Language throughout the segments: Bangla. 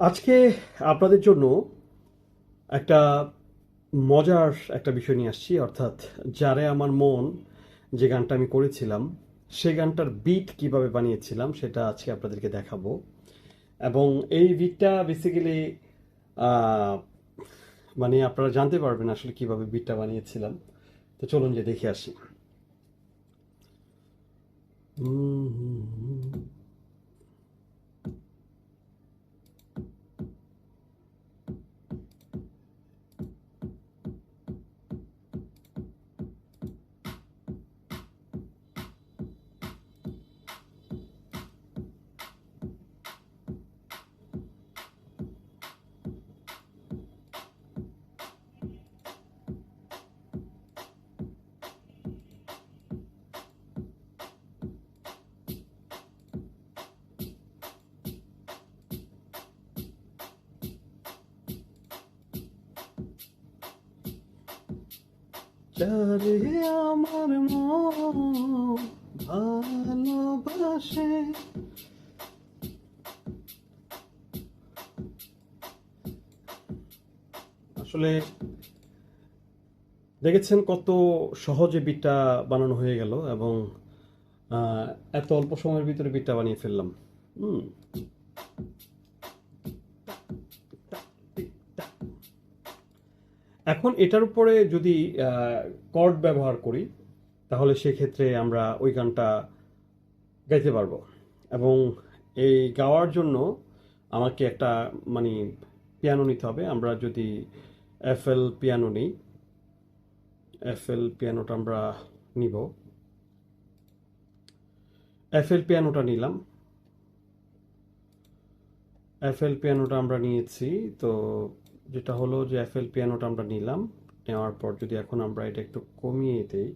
আজকে আপনাদের জন্য একটা মজার একটা বিষয় নিয়ে আসছি, অর্থাৎ যারে আমার মন যে গানটা আমি করেছিলাম সেই গানটার বিট কিভাবে বানিয়েছিলাম সেটা আজকে আপনাদেরকে দেখাবো। এবং এই বিটটা বেসিক্যালি মানে আপনারা জানতে পারবেন আসলে কিভাবে বিটটা বানিয়েছিলাম। তো চলুন যে দেখে আসি। যারে আমার মন ভালোবাসে। আসলে দেখেছেন কত সহজে বিটটা বানানো হয়ে গেল, এবং আহ, এত অল্প সময়ের ভিতরে বিটটা বানিয়ে ফেললাম। হুম। এখন এটার উপরে যদি কর্ড ব্যবহার করি তাহলে সেক্ষেত্রে আমরা ওই গানটা গাইতে পারবো। এবং এই গাওয়ার জন্য আমাকে একটা মানে পিয়ানো নিতে হবে। আমরা যদি এফএল পিয়ানো নিই, এফএল পিয়ানোটা আমরা নিব। এফএল পিয়ানোটা নিলাম, এফএল পিয়ানোটা আমরা নিয়েছি। তো যেটা হলো যে এফএল পিয়ানোটা আমরা নিলাম, নেওয়ার পর যদি এখন আমরা এটা একটু কমিয়ে দেই,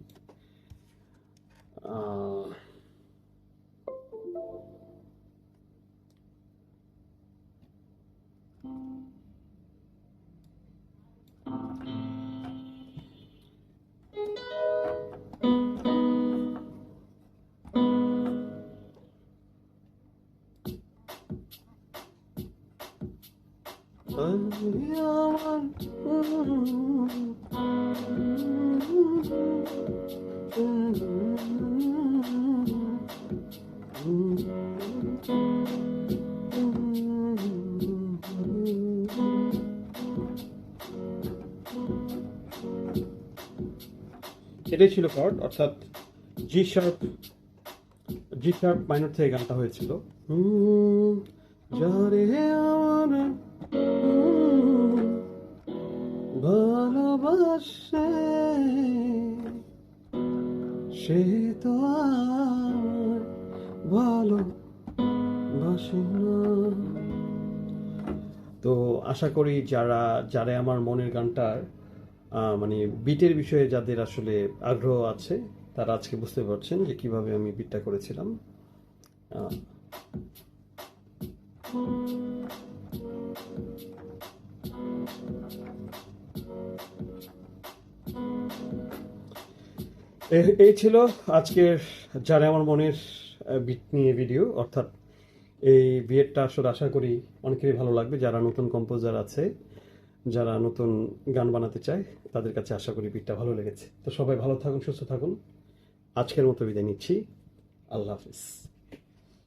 আহ, এটাই ছিল কর্ড, অর্থাৎ জি শার্প, জি শার্প মাইনর থেকে গানটা হয়েছিল। হুম, যারে আমার ভালোবাসে সে তো আর ভালোবাসে না। তো আশা করি যারা আমার মনের গানটার মানে বিটের বিষয়ে যাদের আসলে আগ্রহ আছে তারা আজকে বুঝতে পারছেন যে কিভাবে আমি বিটটা করেছিলাম। আহ, এই ছিল আজকের যারা আমার মনের বিট নিয়ে ভিডিও। অর্থাৎ এই বিয়েরটা আসলে আশা করি অনেকেরই ভালো লাগবে, যারা নতুন কম্পোজার আছে, যারা নতুন গান বানাতে চায় তাদের কাছে আশা করি বিটটা ভালো লেগেছে। তো সবাই ভালো থাকুন, সুস্থ থাকুন। আজকের মতো বিদায় নিচ্ছি। আল্লাহ হাফিজ।